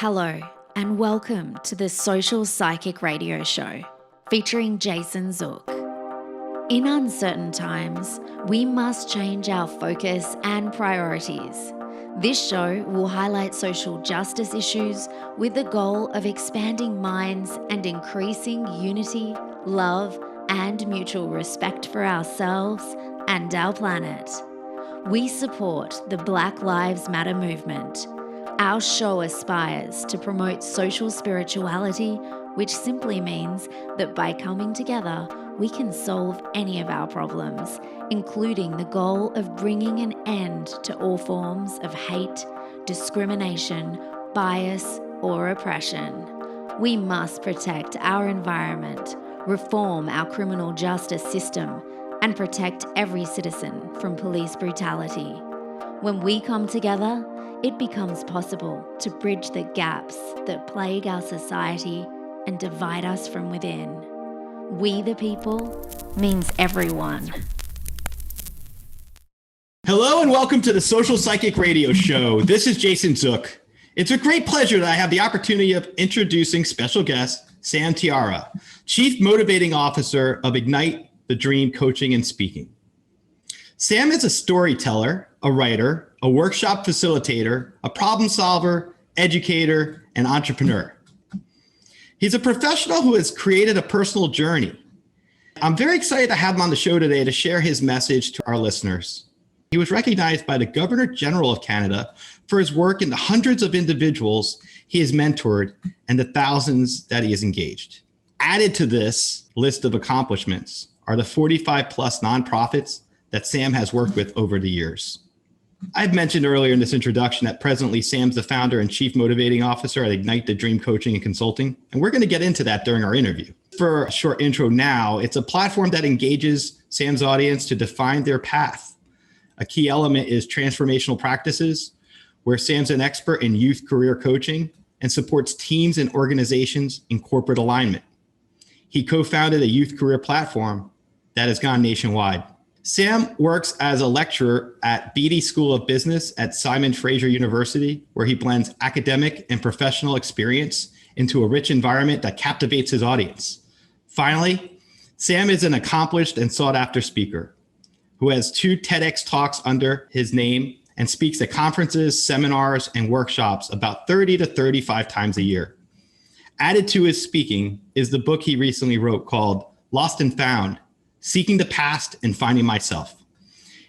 Hello, and welcome to the Social Psychic Radio Show featuring Jason Zook. In uncertain times, we must change our focus and priorities. This show will highlight social justice issues with the goal of expanding minds and increasing unity, love, and mutual respect for ourselves and our planet. We support the Black Lives Matter movement. Our show aspires to promote social spirituality, which simply means that by coming together, we can solve any of our problems, including the goal of bringing an end to all forms of hate, discrimination, bias, or oppression. We must protect our environment, reform our criminal justice system, and protect every citizen from police brutality. When we come together, it becomes possible to bridge the gaps that plague our society and divide us from within. We the people means everyone. Hello and welcome to the Social Psychic Radio Show. This is Jason Zook. It's a great pleasure that I have the opportunity of introducing special guest Sam Thiara, Chief Motivating Officer of Ignite the Dream Coaching and Speaking. Sam is a storyteller, a writer, a workshop facilitator, a problem solver, educator, and entrepreneur. He's a professional who has created a personal journey. I'm very excited to have him on the show today to share his message to our listeners. He was recognized by the Governor General of Canada for his work in the hundreds of individuals he has mentored and the thousands that he has engaged. Added to this list of accomplishments are the 45 plus nonprofits that Sam has worked with over the years. I've mentioned earlier in this introduction that presently Sam's the founder and chief motivating officer at Ignite the Dream Coaching and Consulting, and we're going to get into that during our interview. For a short intro now, it's a platform that engages Sam's audience to define their path. A key element is transformational practices, where Sam's an expert in youth career coaching and supports teams and organizations in corporate alignment. He co-founded a youth career platform that has gone nationwide. Sam works as a lecturer at Beatty School of Business at Simon Fraser University, where he blends academic and professional experience into a rich environment that captivates his audience. Finally, Sam is an accomplished and sought-after speaker who has 2 TEDx talks under his name and speaks at conferences, seminars, and workshops about 30 to 35 times a year. Added to his speaking is the book he recently wrote called Lost and Found: Seeking the Past and Finding Myself.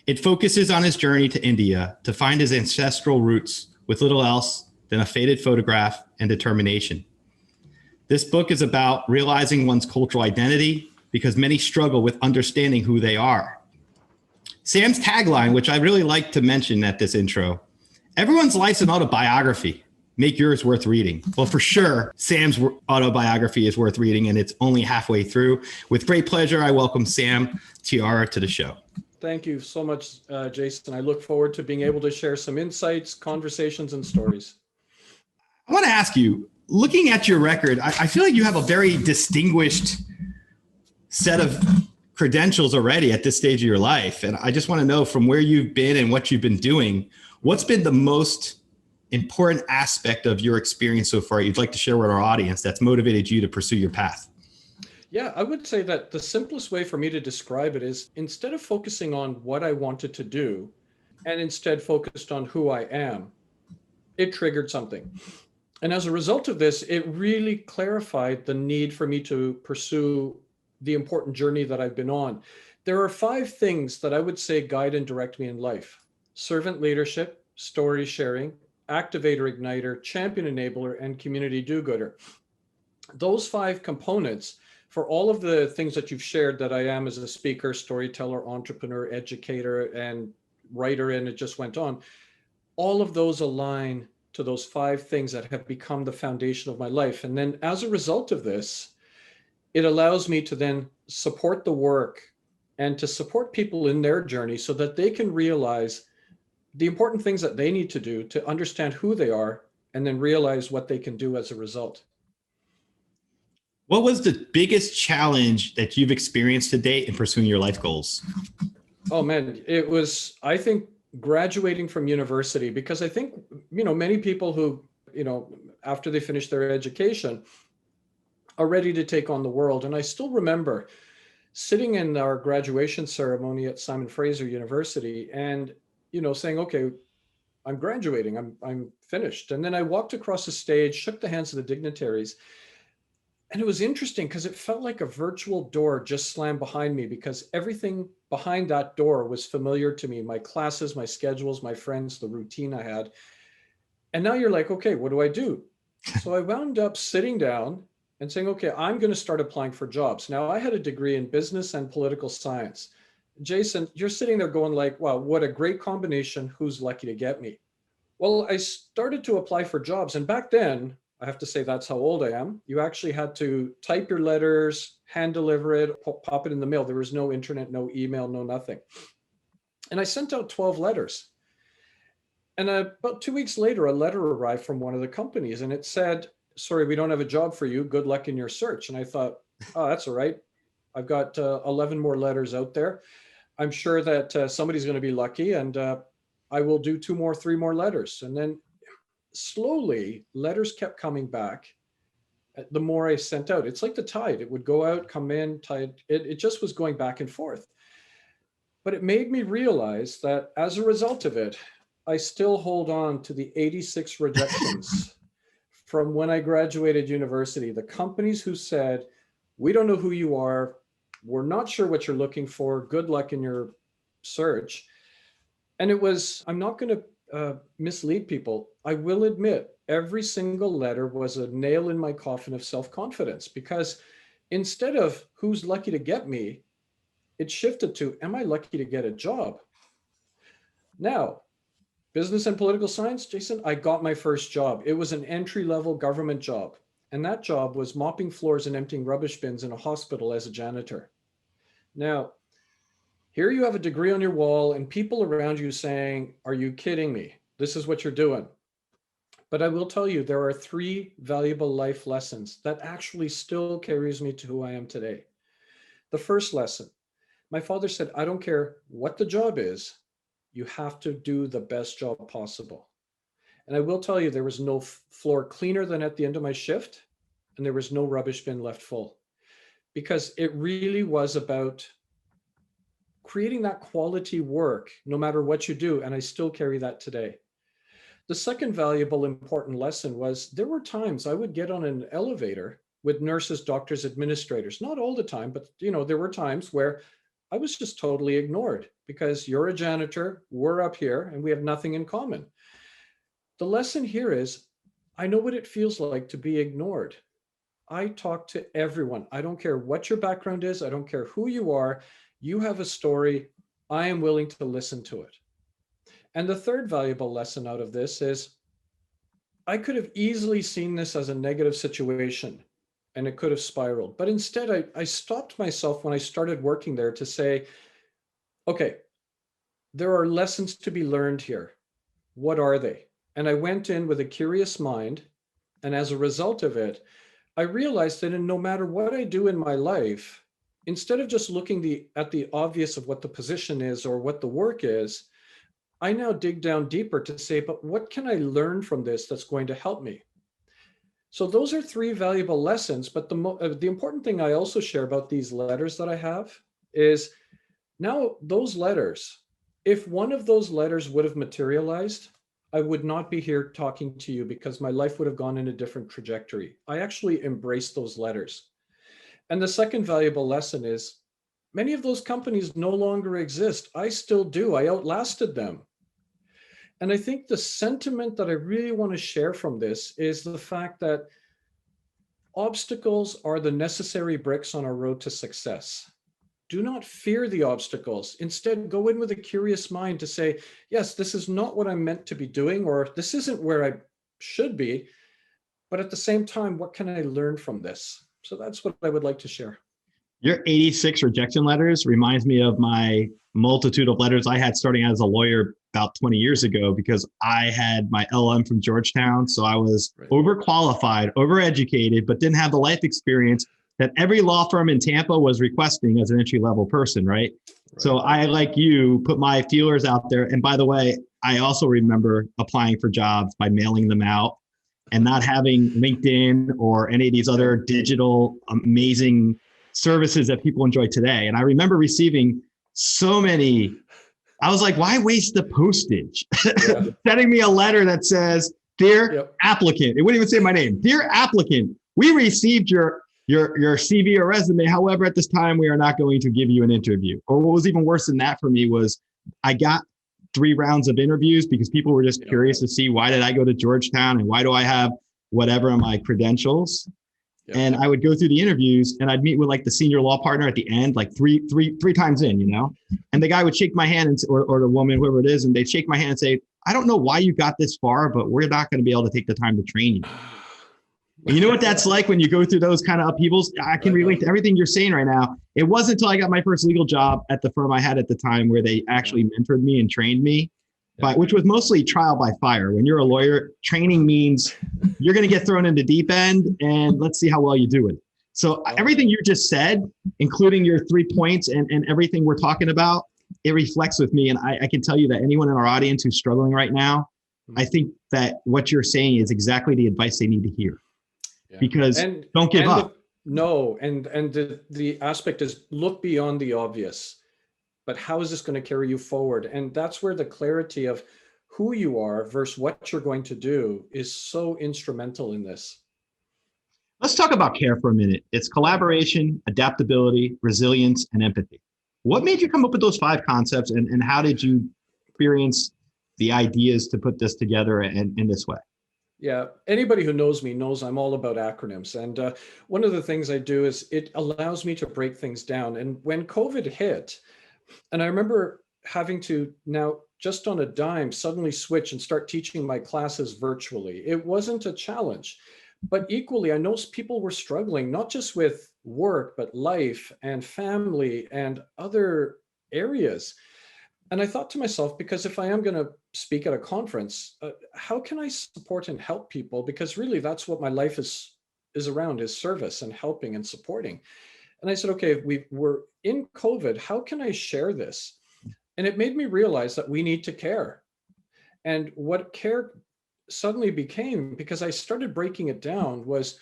It focuses on his journey to India to find his ancestral roots with little else than a faded photograph and determination. This book is about realizing one's cultural identity because many struggle with understanding who they are. Sam's tagline, which I really like to mention at this intro: everyone's life's an autobiography. Make yours worth reading. Well, for sure, Sam's autobiography is worth reading, and it's only halfway through. With great pleasure, I welcome Sam Thiara to the show. Thank you so much, Jason. I look forward to being able to share some insights, conversations, and stories. I want to ask you, looking at your record, I feel like you have a very distinguished set of credentials already at this stage of your life. And I just want to know, from where you've been and what you've been doing, what's been the most important aspect of your experience so far you'd like to share with our audience that's motivated you to pursue your path? Yeah, I would say that the simplest way for me to describe it is, instead of focusing on what I wanted to do and instead focused on who I am, it triggered something. And as a result of this, it really clarified the need for me to pursue the important journey that I've been on. There are 5 things that I would say guide and direct me in life: servant leadership, story sharing, activator igniter, champion enabler, and community do-gooder. Those 5 components, for all of the things that you've shared that I am as a speaker, storyteller, entrepreneur, educator, and writer, and it just went on, all of those align to those 5 things that have become the foundation of my life. And then as a result of this, it allows me to then support the work and to support people in their journey so that they can realize the important things that they need to do to understand who they are and then realize what they can do as a result. What was the biggest challenge that you've experienced to date in pursuing your life goals? Oh man, it was, I think, graduating from university, because I think, many people who, after they finish their education are ready to take on the world. And I still remember sitting in our graduation ceremony at Simon Fraser University and, saying, okay, I'm graduating, I'm finished. And then I walked across the stage, shook the hands of the dignitaries. And it was interesting because it felt like a virtual door just slammed behind me, because everything behind that door was familiar to me, my classes, my schedules, my friends, the routine I had. And now you're like, okay, what do I do? So I wound up sitting down and saying, okay, I'm going to start applying for jobs. Now, I had a degree in business and political science. Jason, you're sitting there going like, wow, what a great combination. Who's lucky to get me? Well, I started to apply for jobs. And back then, I have to say that's how old I am. You actually had to type your letters, hand deliver it, pop it in the mail. There was no internet, no email, no nothing. And I sent out 12 letters. And about 2 weeks later, a letter arrived from one of the companies, and it said, sorry, we don't have a job for you. Good luck in your search. And I thought, oh, that's all right. I've got 11 more letters out there. I'm sure that somebody's going to be lucky, and I will do 2 more, 3 more letters. And then slowly, letters kept coming back. The more I sent out, it's like the tide. It would go out, come in, tide. It just was going back and forth. But it made me realize that as a result of it, I still hold on to the 86 rejections from when I graduated university. The companies who said, we don't know who you are, we're not sure what you're looking for, good luck in your search. And it was, I'm not going to mislead people. I will admit, every single letter was a nail in my coffin of self-confidence, because instead of who's lucky to get me, it shifted to, am I lucky to get a job? Now, business and political science, Jason, I got my first job. It was an entry-level government job. And that job was mopping floors and emptying rubbish bins in a hospital as a janitor. Now, here you have a degree on your wall and people around you saying, are you kidding me? This is what you're doing. But I will tell you, there are 3 valuable life lessons that actually still carries me to who I am today. The first lesson, my father said, I don't care what the job is, you have to do the best job possible. And I will tell you, there was no floor cleaner than at the end of my shift, and there was no rubbish bin left full, because it really was about creating that quality work no matter what you do. And I still carry that today. The second valuable, important lesson was there were times I would get on an elevator with nurses, doctors, administrators, not all the time, but there were times where I was just totally ignored because you're a janitor, we're up here, and we have nothing in common. The lesson here is, I know what it feels like to be ignored. I talk to everyone. I don't care what your background is. I don't care who you are. You have a story. I am willing to listen to it. And the third valuable lesson out of this is, I could have easily seen this as a negative situation and it could have spiraled. But instead, I stopped myself when I started working there to say, okay, there are lessons to be learned here. What are they? And I went in with a curious mind. And as a result of it, I realized that no matter what I do in my life, instead of just looking at the obvious of what the position is or what the work is, I now dig down deeper to say, but what can I learn from this that's going to help me? So those are 3 valuable lessons. But the important thing I also share about these letters that I have is, now those letters, if one of those letters would have materialized, I would not be here talking to you, because my life would have gone in a different trajectory. I actually embraced those letters. And the second valuable lesson is, many of those companies no longer exist. I still do. I outlasted them. And I think the sentiment that I really want to share from this is the fact that obstacles are the necessary bricks on our road to success. Do not fear the obstacles. Instead, go in with a curious mind to say, yes, this is not what I'm meant to be doing, or this isn't where I should be. But at the same time, what can I learn from this? So that's what I would like to share. Your 86 rejection letters reminds me of my multitude of letters I had starting out as a lawyer about 20 years ago, because I had my LM from Georgetown. So I was overqualified, overeducated, but didn't have the life experience that every law firm in Tampa was requesting as an entry-level person, right? So I, like you, put my feelers out there. And by the way, I also remember applying for jobs by mailing them out. and not having LinkedIn or any of these other digital amazing services that people enjoy today. And I remember receiving so many. I was like, why waste the postage? Yeah. Sending me a letter that says, "Dear applicant," it wouldn't even say my name. "Dear applicant, we received your CV or resume. However, at this time, we are not going to give you an interview." Or what was even worse than that for me was I got 3 rounds of interviews because people were just curious to see, why did I go to Georgetown and why do I have whatever in my credentials? And I would go through the interviews and I'd meet with like the senior law partner at the end, like three times in, and the guy would shake my hand or the woman, whoever it is, and they'd shake my hand and say, "I don't know why you got this far, but we're not going to be able to take the time to train you." And you know what that's like when you go through those kind of upheavals? I can relate to everything you're saying right now. It wasn't until I got my first legal job at the firm I had at the time where they actually mentored me and trained me, but which was mostly trial by fire. When you're a lawyer, training means you're going to get thrown into deep end and let's see how well you do it. So everything you just said, including your 3 points and everything we're talking about, it reflects with me. And I can tell you that anyone in our audience who's struggling right now, I think that what you're saying is exactly the advice they need to hear. Because don't give up. The aspect is look beyond the obvious, but how is this going to carry you forward? And that's where the clarity of who you are versus what you're going to do is so instrumental in this. Let's talk about care for a minute. It's collaboration, adaptability, resilience, and empathy. What made you come up with those 5 concepts, and how did you experience the ideas to put this together in this way? Yeah, anybody who knows me knows I'm all about acronyms. And one of the things I do is it allows me to break things down. And when COVID hit, and I remember having to now just on a dime suddenly switch and start teaching my classes virtually. It wasn't a challenge, but equally, I know people were struggling, not just with work, but life and family and other areas. And I thought to myself, because if I am going to speak at a conference, how can I support and help people? Because really, that's what my life is around, is service and helping and supporting. And I said, okay, we're in COVID, how can I share this? And it made me realize that we need to care. And what care suddenly became, because I started breaking it down, was,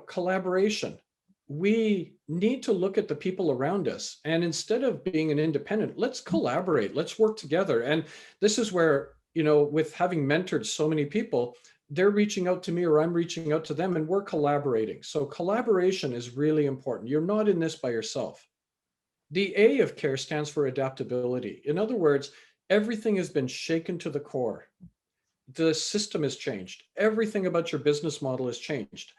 collaboration. We need to look at the people around us. And instead of being an independent, let's collaborate, let's work together. And this is where, with having mentored so many people, they're reaching out to me or I'm reaching out to them and we're collaborating. So collaboration is really important. You're not in this by yourself. The A of care stands for adaptability. In other words, everything has been shaken to the core. The system has changed. Everything about your business model has changed.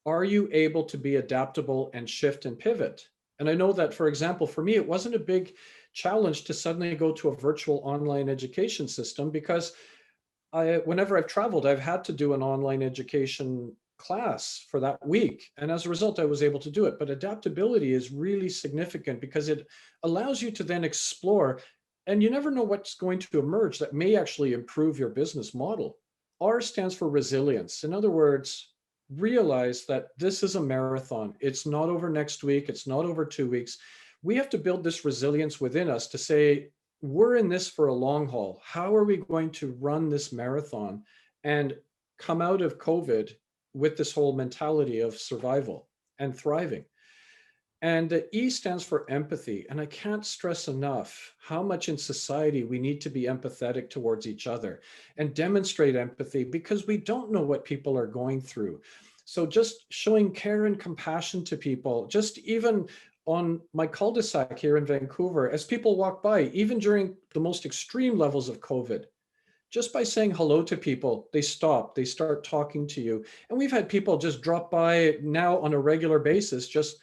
Are you able to be adaptable and shift and pivot? And I know that, for example, for me, it wasn't a big challenge to suddenly go to a virtual online education system because whenever I've traveled, I've had to do an online education class for that week. And as a result, I was able to do it. But adaptability is really significant because it allows you to then explore, and you never know what's going to emerge that may actually improve your business model. R stands for resilience. In other words, realize that this is a marathon. It's not over next week. It's not over 2 weeks. We have to build this resilience within us to say, we're in this for a long haul. How are we going to run this marathon and come out of COVID with this whole mentality of survival and thriving? And the E stands for empathy. And I can't stress enough how much in society we need to be empathetic towards each other and demonstrate empathy because we don't know what people are going through. So just showing care and compassion to people, just even on my cul-de-sac here in Vancouver, as people walk by, even during the most extreme levels of COVID, just by saying hello to people, they stop, they start talking to you. And we've had people just drop by now on a regular basis, just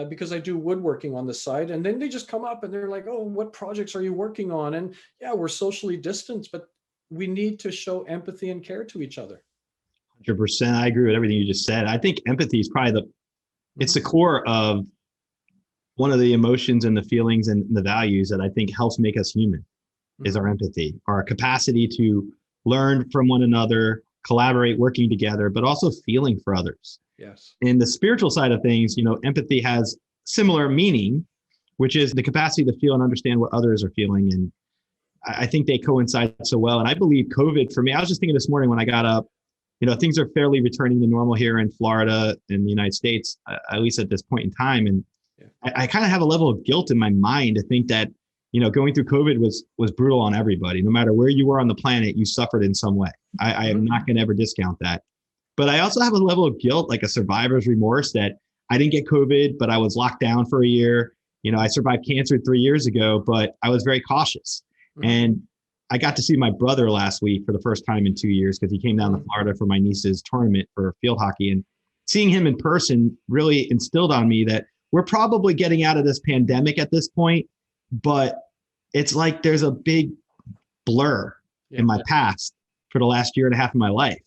because I do woodworking on the side. And then they just come up and they're like, oh, what projects are you working on? And yeah, we're socially distanced, but we need to show empathy and care to each other. 100%. I agree with everything you just said. I think empathy is probably it's the core of one of the emotions and the feelings and the values that I think helps make us human is our empathy, our capacity to learn from one another, collaborate, working together, but also feeling for others. Yes. In the spiritual side of things, empathy has similar meaning, which is the capacity to feel and understand what others are feeling. And I think they coincide so well. And I believe COVID for me, I was just thinking this morning when I got up, things are fairly returning to normal here in Florida in the United States, at least at this point in time. And I kind of have a level of guilt in my mind to think that, going through COVID was brutal on everybody. No matter where you were on the planet, you suffered in some way. I am not going to ever discount that. But I also have a level of guilt, like a survivor's remorse, that I didn't get COVID, but I was locked down for a year. I survived cancer 3 years ago, but I was very cautious. And I got to see my brother last week for the first time in 2 years because he came down to Florida for my niece's tournament for field hockey. And seeing him in person really instilled on me that we're probably getting out of this pandemic at this point, but it's like there's a big blur in my past for the last year and a half of my life.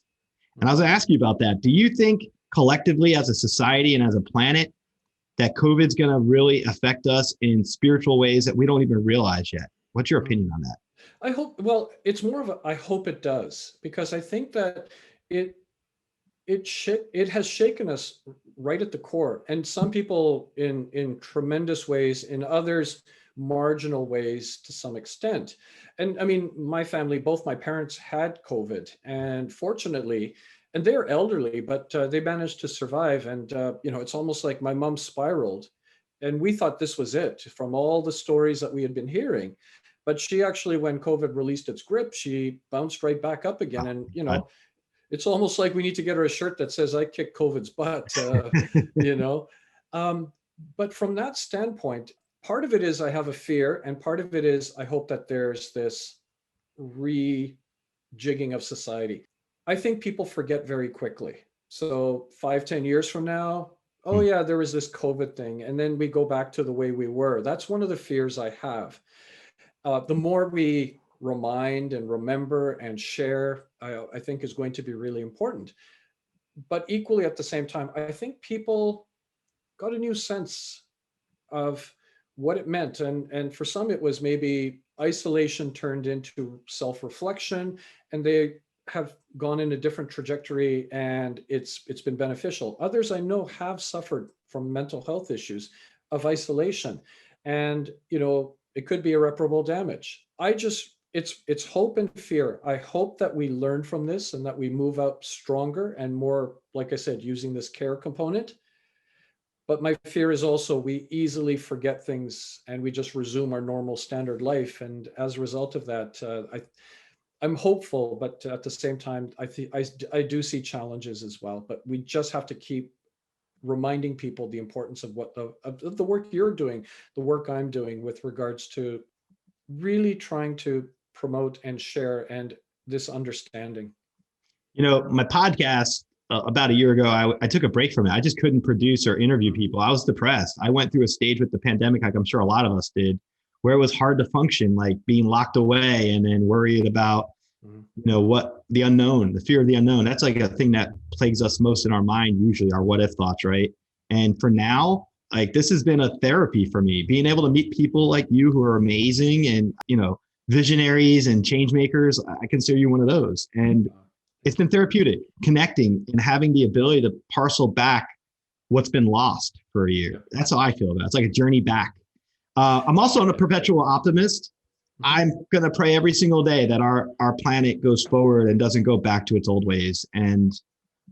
And I was going to ask you about that. Do you think collectively as a society and as a planet that COVID's going to really affect us in spiritual ways that we don't even realize yet? What's your opinion on that? I hope, well, it's more of a, I hope it does, because I think that it has shaken us right at the core. And some people in tremendous ways, in others, marginal ways to some extent. And I mean, my family, both my parents had COVID, and fortunately, and they're elderly, but they managed to survive. And, it's almost like my mom spiraled, and we thought this was it from all the stories that we had been hearing. But she actually, when COVID released its grip, she bounced right back up again. And, it's almost like we need to get her a shirt that says, I kicked COVID's butt, But from that standpoint, part of it is I have a fear, and part of it is I hope that there's this rejigging of society. I think people forget very quickly. So 5-10 years from now, oh yeah, there was this COVID thing. And then we go back to the way we were. That's one of the fears I have. The more we remind and remember and share, I think is going to be really important. But equally at the same time, I think people got a new sense of what it meant. And for some, it was maybe isolation turned into self-reflection, and they have gone in a different trajectory, and it's been beneficial. Others I know have suffered from mental health issues of isolation, and it could be irreparable damage. It's hope and fear. I hope that we learn from this and that we move out stronger and more, like I said, using this care component. But my fear is also we easily forget things and we just resume our normal standard life. And as a result of that, I'm hopeful, but at the same time, I do see challenges as well. But we just have to keep reminding people the importance of what the work you're doing, the work I'm doing with regards to really trying to promote and share and this understanding. My podcast about a year ago, I took a break from it. I just couldn't produce or interview people. I was depressed. I went through a stage with the pandemic, like I'm sure a lot of us did, where it was hard to function, like being locked away and then worried about, what the unknown, the fear of the unknown. That's like a thing that plagues us most in our mind, usually our what if thoughts, right? And for now, like this has been a therapy for me, being able to meet people like you who are amazing and, visionaries and change makers. I consider you one of those. And it's been therapeutic, connecting and having the ability to parcel back what's been lost for a year. That's how I feel about it. It's like a journey back. I'm also a perpetual optimist. I'm going to pray every single day that our planet goes forward and doesn't go back to its old ways. And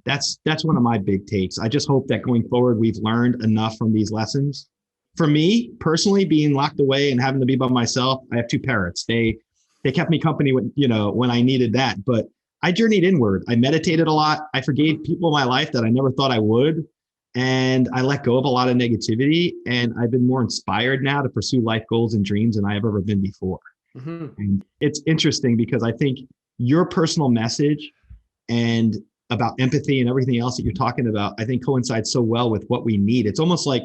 that's one of my big takes. I just hope that going forward, we've learned enough from these lessons. For me personally, being locked away and having to be by myself, I have 2 parrots. They kept me company when I needed that, but I journeyed inward. I meditated a lot. I forgave people in my life that I never thought I would. And I let go of a lot of negativity. And I've been more inspired now to pursue life goals and dreams than I've ever been before. Mm-hmm. And it's interesting because I think your personal message and about empathy and everything else that you're talking about, I think coincides so well with what we need. It's almost like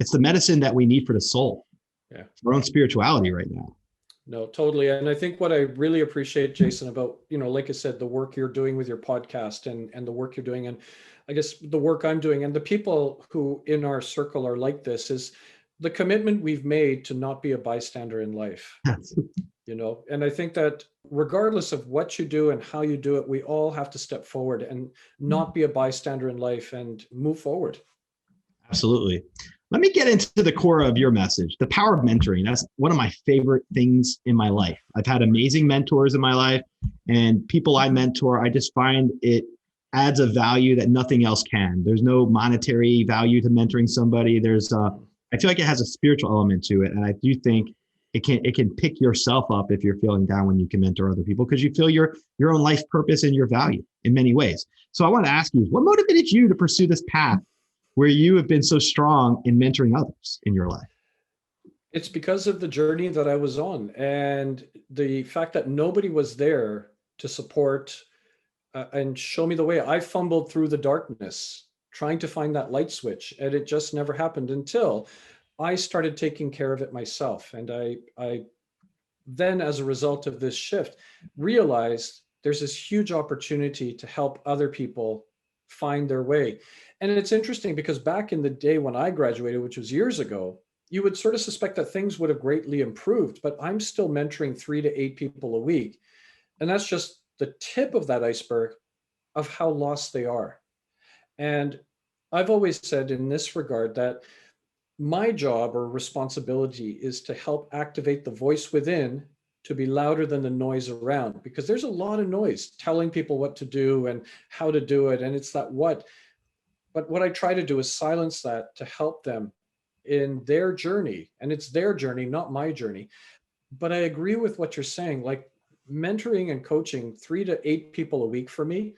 it's the medicine that we need for the soul, for our own spirituality right now. No, totally. And I think what I really appreciate, Jason, about, like I said, the work you're doing with your podcast and the work you're doing, and I guess the work I'm doing, and the people who in our circle are like this, is the commitment we've made to not be a bystander in life. And I think that regardless of what you do and how you do it, we all have to step forward and not be a bystander in life and move forward. Absolutely. Let me get into the core of your message, the power of mentoring. That's one of my favorite things in my life. I've had amazing mentors in my life, and people I mentor, I just find it adds a value that nothing else can. There's no monetary value to mentoring somebody. I feel like it has a spiritual element to it. And I do think it can pick yourself up if you're feeling down when you can mentor other people, because you feel your own life purpose and your value in many ways. So I want to ask you, what motivated you to pursue this path where you have been so strong in mentoring others in your life? It's because of the journey that I was on and the fact that nobody was there to support and show me the way. I fumbled through the darkness trying to find that light switch, and it just never happened until I started taking care of it myself. And I then, as a result of this shift, realized there's this huge opportunity to help other people find their way. And it's interesting because back in the day when I graduated, which was years ago, you would sort of suspect that things would have greatly improved, but I'm still mentoring 3 to 8 people a week. And that's just the tip of that iceberg of how lost they are. And I've always said in this regard that my job or responsibility is to help activate the voice within to be louder than the noise around, because there's a lot of noise telling people what to do and how to do it. And it's that what. But what I try to do is silence that to help them in their journey. And it's their journey, not my journey. But I agree with what you're saying. Like mentoring and coaching 3 to 8 people a week for me,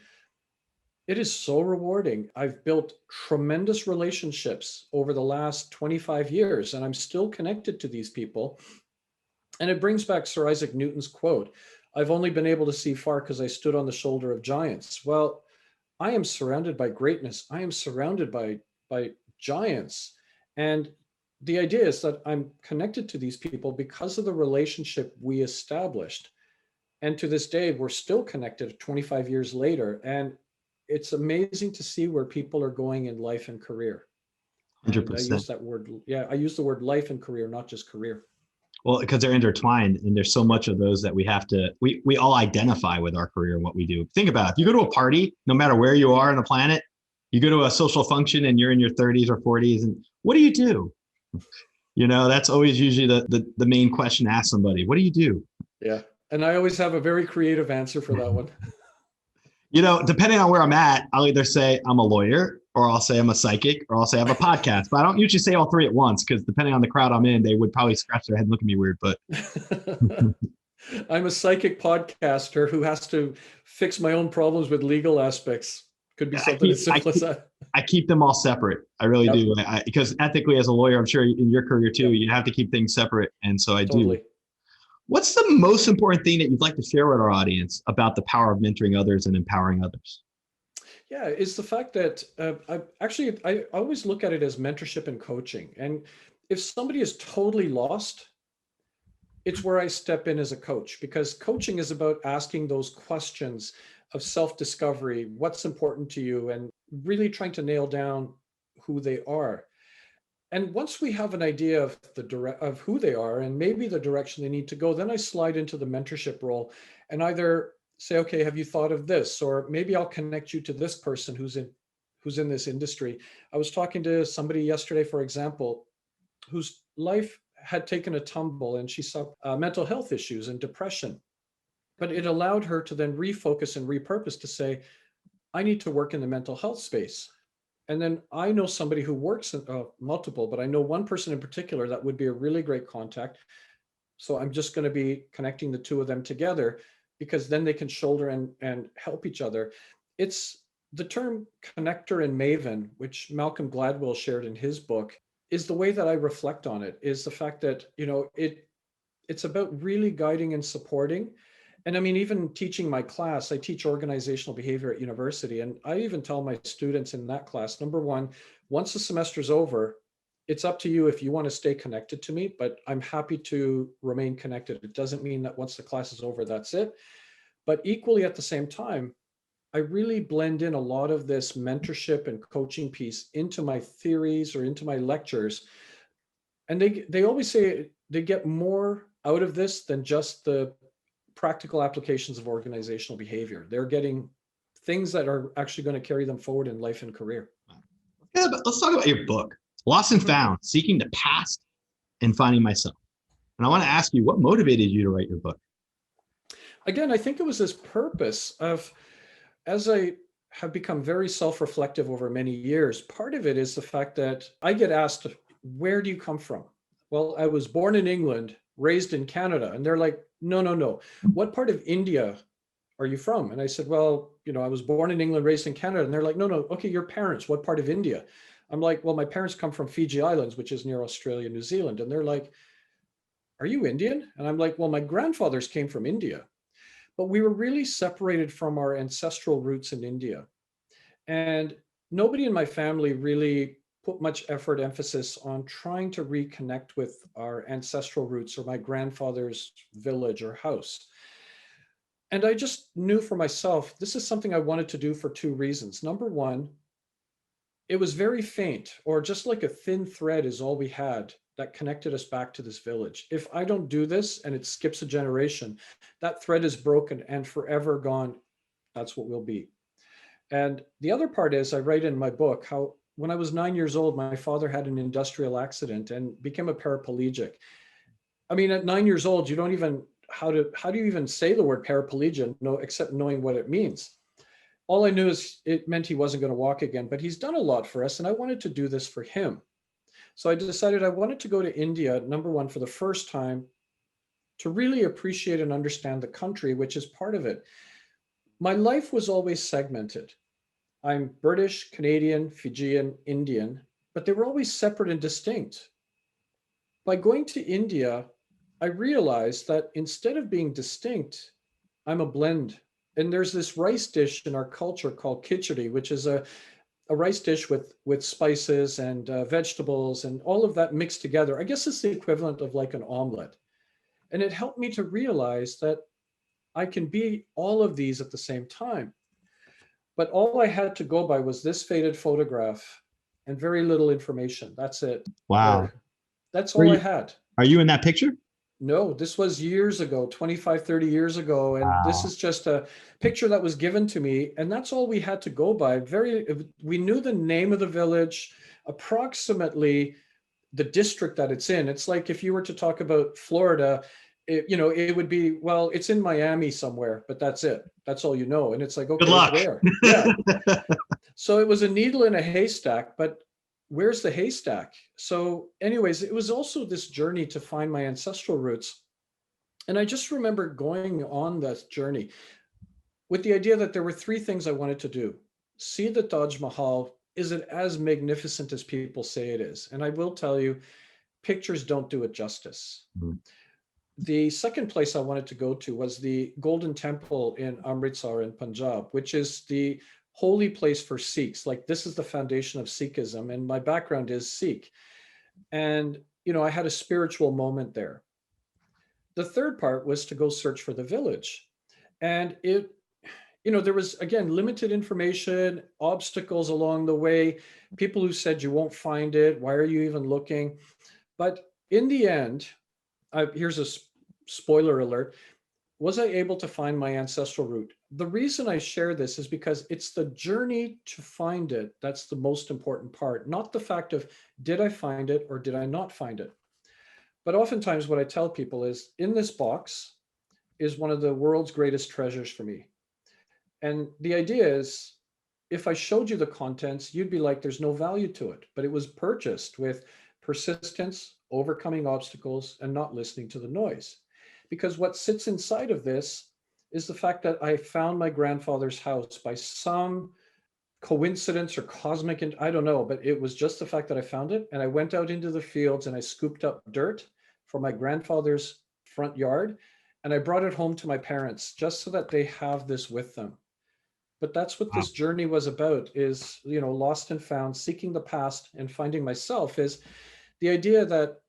it is so rewarding. I've built tremendous relationships over the last 25 years, and I'm still connected to these people. And it brings back Sir Isaac Newton's quote, I've only been able to see far because I stood on the shoulder of giants. Well, I am surrounded by greatness. I am surrounded by giants. And the idea is that I'm connected to these people because of the relationship we established. And to this day, we're still connected 25 years later. And it's amazing to see where people are going in life and career. And I 100%. use that word. Yeah, I use the word life and career, not just career. Well, because they're intertwined, and there's so much of those that we all identify with our career and what we do. Think about it. If you go to a party, no matter where you are on the planet, you go to a social function and you're in your 30s or 40s, and what do you do? That's always usually the main question to ask somebody. What do you do? Yeah. And I always have a very creative answer for that one. Depending on where I'm at, I'll either say I'm a lawyer, or I'll say I'm a psychic, or I'll say I have a podcast. But I don't usually say all three at once, because depending on the crowd I'm in, they would probably scratch their head and look at me weird. But I'm a psychic podcaster who has to fix my own problems with legal aspects. Could be something as simple as that. I keep them all separate. I really do. Because ethically, as a lawyer, I'm sure in your career too, you have to keep things separate. And so I do. What's the most important thing that you'd like to share with our audience about the power of mentoring others and empowering others? Yeah, it's the fact that I always look at it as mentorship and coaching. And if somebody is totally lost, it's where I step in as a coach, because coaching is about asking those questions of self-discovery, what's important to you, and really trying to nail down who they are. And once we have an idea of of who they are and maybe the direction they need to go, then I slide into the mentorship role and either say, okay, have you thought of this? Or maybe I'll connect you to this person who's in this industry. I was talking to somebody yesterday, for example, whose life had taken a tumble and she saw mental health issues and depression. But it allowed her to then refocus and repurpose to say, I need to work in the mental health space. And then I know somebody who works in multiple, but I know one person in particular that would be a really great contact. So I'm just going to be connecting the two of them together, because then they can shoulder and help each other. It's the term connector and maven, which Malcolm Gladwell shared in his book, is the way that I reflect on it, is the fact that, it's about really guiding and supporting. And I mean, even teaching my class, I teach organizational behavior at university. And I even tell my students in that class, number one, once the semester's over, it's up to you if you want to stay connected to me, but I'm happy to remain connected. It doesn't mean that once the class is over, that's it. But equally at the same time, I really blend in a lot of this mentorship and coaching piece into my theories or into my lectures. And they always say they get more out of this than just the practical applications of organizational behavior. They're getting things that are actually going to carry them forward in life and career. Yeah, but let's talk about your book, Lost and Found, Seeking the Past and Finding Myself. And I want to ask you, what motivated you to write your book? Again, I think it was this purpose of, as I have become very self-reflective over many years. Part of it is the fact that I get asked, where do you come from? Well, I was born in England, raised in Canada. And they're like, no, no, no. What part of India are you from? And I said, well, I was born in England, raised in Canada. And they're like, no, no. Okay, your parents, what part of India? I'm like, well, my parents come from Fiji Islands, which is near Australia, New Zealand. And they're like, are you Indian? And I'm like, well, my grandfathers came from India, but we were really separated from our ancestral roots in India. And nobody in my family really put much effort, emphasis on trying to reconnect with our ancestral roots or my grandfather's village or house. And I just knew for myself, this is something I wanted to do for two reasons. Number one, it was very faint, or just like a thin thread is all we had that connected us back to this village. If I don't do this and it skips a generation, that thread is broken and forever gone. That's what we'll be. And the other part is, I write in my book how when I was 9 years old, my father had an industrial accident and became a paraplegic. I mean, at 9 years old, you don't even, how do you even say the word paraplegic, except knowing what it means? All I knew is it meant he wasn't going to walk again, but he's done a lot for us. And I wanted to do this for him. So I decided I wanted to go to India, number one, for the first time, to really appreciate and understand the country, which is part of it. My life was always segmented. I'm British, Canadian, Fijian, Indian, but they were always separate and distinct. By going to India, I realized that instead of being distinct, I'm a blend. And there's this rice dish in our culture called khichdi, which is a rice dish with spices and vegetables and all of that mixed together. I guess it's the equivalent of like an omelet. And it helped me to realize that I can be all of these at the same time. But all I had to go by was this faded photograph and very little information. That's it. Wow. That's all I had. Are you in that picture? No, this was years ago, 25, 30 years ago. And this is just a picture that was given to me. And that's all we had to go by. We knew the name of the village, approximately the district that it's in. It's like if you were to talk about Florida, it would be, well, it's in Miami somewhere, but that's it. That's all you know. And it's like, okay, good luck. Where? Yeah. So it was a needle in a haystack, but where's the haystack? So anyways, it was also this journey to find my ancestral roots. And I just remember going on that journey with the idea that there were three things I wanted to do. See the Taj Mahal. Is it as magnificent as people say it is? And I will tell you, pictures don't do it justice. Mm-hmm. The second place I wanted to go to was the Golden Temple in Amritsar in Punjab, which is the holy place for Sikhs. Like, this is the foundation of Sikhism, and my background is Sikh. And, I had a spiritual moment there. The third part was to go search for the village. And there was, again, limited information, obstacles along the way, people who said you won't find it. Why are you even looking? But in the end, here's a spoiler alert. Was I able to find my ancestral root? The reason I share this is because it's the journey to find it that's the most important part, not the fact of did I find it or did I not find it. But oftentimes what I tell people is, in this box is one of the world's greatest treasures for me. And the idea is, if I showed you the contents, you'd be like, there's no value to it. But it was purchased with persistence, overcoming obstacles, and not listening to the noise. Because what sits inside of this is the fact that I found my grandfather's house by some coincidence or cosmic, and I don't know, but it was just the fact that I found it. And I went out into the fields and I scooped up dirt from my grandfather's front yard. And I brought it home to my parents just so that they have this with them. But that's what this journey was about, is, lost and found, seeking the past and finding myself, is the idea that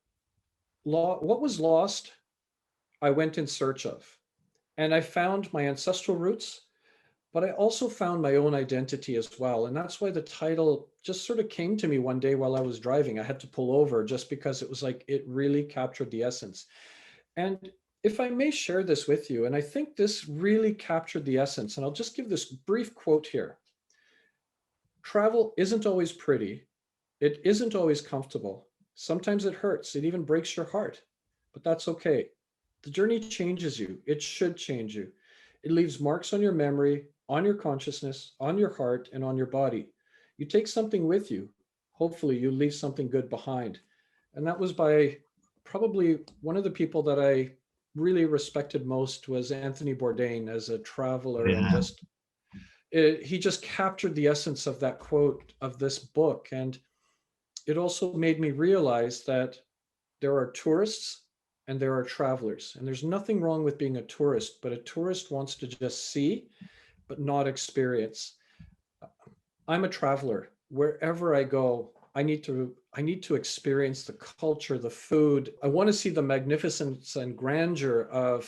what was lost, I went in search of. And I found my ancestral roots, but I also found my own identity as well. And that's why the title just sort of came to me one day while I was driving. I had to pull over just because it was like, it really captured the essence. And if I may share this with you, and I think this really captured the essence, and I'll just give this brief quote here. Travel isn't always pretty. It isn't always comfortable. Sometimes it hurts. It even breaks your heart, but that's okay. The journey changes you. It should change you. It leaves marks on your memory, on your consciousness, on your heart, and on your body. You take something with you. Hopefully, you leave something good behind. And that was by probably one of the people that I really respected most was Anthony Bourdain as a traveler, and Yeah. just he just captured the essence of that quote of this book. And it also made me realize that there are tourists and there are travelers. And there's nothing wrong with being a tourist, but a tourist wants to just see, but not experience. I'm a traveler. Wherever I go, I need to experience the culture, the food. I want to see the magnificence and grandeur of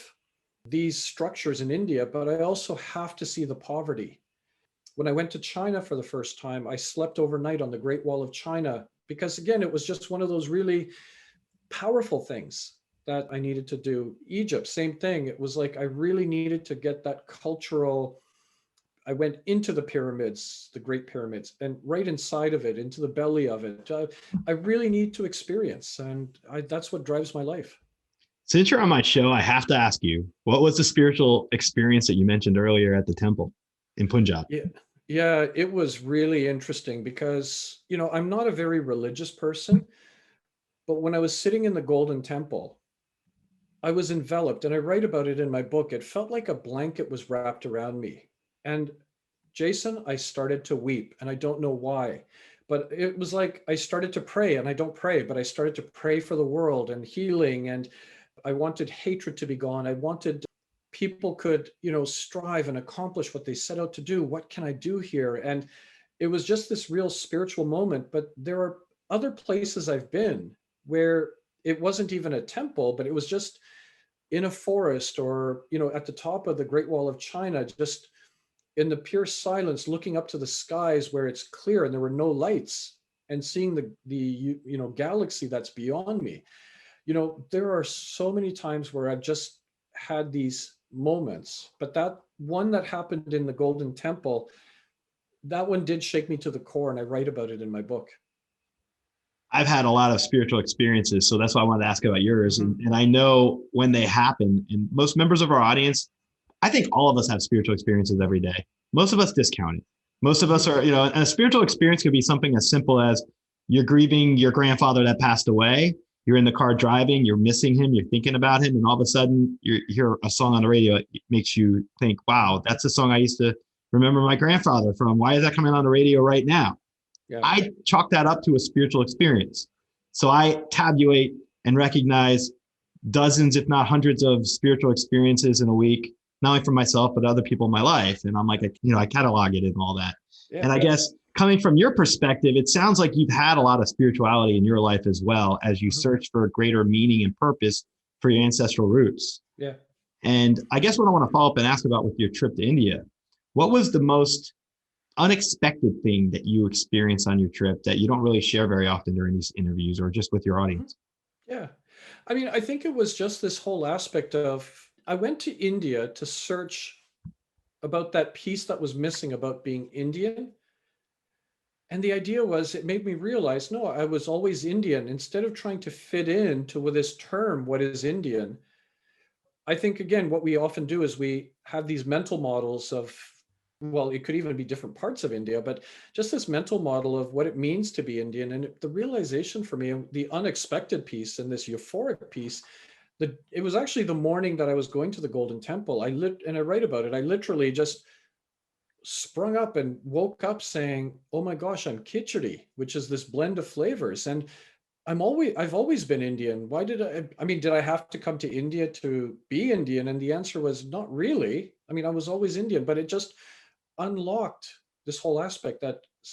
these structures in India, but I also have to see the poverty. When I went to China for the first time, I slept overnight on the Great Wall of China because, again, it was just one of those really powerful things that I needed to do. Egypt, same thing. It was like I really needed to get that cultural. I went into the pyramids, the Great Pyramids, and right inside of it, into the belly of it. I really need to experience, and that's what drives my life. Since you're on my show, I have to ask you, what was the spiritual experience that you mentioned earlier at the temple in Punjab? Yeah, yeah, it was really interesting because, I'm not a very religious person, but when I was sitting in the Golden Temple, I was enveloped, and I write about it in my book. It felt like a blanket was wrapped around me. And Jason, I started to weep, and I don't know why. But it was like I started to pray, and I don't pray, but I started to pray for the world and healing. And I wanted hatred to be gone. I wanted people could, strive and accomplish what they set out to do. What can I do here? And it was just this real spiritual moment. But there are other places I've been where it wasn't even a temple, but it was just in a forest, or, at the top of the Great Wall of China, just in the pure silence, looking up to the skies where it's clear and there were no lights, and seeing the galaxy that's beyond me. There are so many times where I've just had these moments, but that one that happened in the Golden Temple, that one did shake me to the core, and I write about it in my book. I've had a lot of spiritual experiences, so that's why I wanted to ask about yours. Mhm. And I know when they happen, and most members of our audience, I think all of us have spiritual experiences every day. Most of us discount it. Most of us Mhm. are, and a spiritual experience could be something as simple as you're grieving your grandfather that passed away. You're in the car driving, you're missing him, you're thinking about him, and all of a sudden you hear a song on the radio. It makes you think, wow, that's the song I used to remember my grandfather from. Why is that coming on the radio right now? Yeah. I chalk that up to a spiritual experience. So I tabulate and recognize dozens, if not hundreds, of spiritual experiences in a week, not only for myself, but other people in my life. And I'm like, I catalog it and all that. Yeah. And I guess coming from your perspective, it sounds like you've had a lot of spirituality in your life as well as you Mhm. search for greater meaning and purpose for your ancestral roots. Yeah. And I guess what I want to follow up and ask about with your trip to India, what was the most unexpected thing that you experienced on your trip that you don't really share very often during these interviews or just with your Mhm. audience? Yeah. I mean, I think it was just this whole aspect of I went to India to search about that piece that was missing about being Indian. And the idea was, it made me realize, no, I was always Indian. Instead of trying to fit into with this term, what is Indian? I think, again, what we often do is we have these mental models of, well, it could even be different parts of India, but just this mental model of what it means to be Indian. And the realization for me, the unexpected piece and this euphoric piece, it was actually the morning that I was going to the Golden Temple. And I write about it. I literally just sprung up and woke up saying, "Oh my gosh, I'm khichdi," which is this blend of flavors. And I've always been Indian. Why did I mean, did I have to come to India to be Indian? And the answer was not really. I mean, I was always Indian, but it just unlocked this whole aspect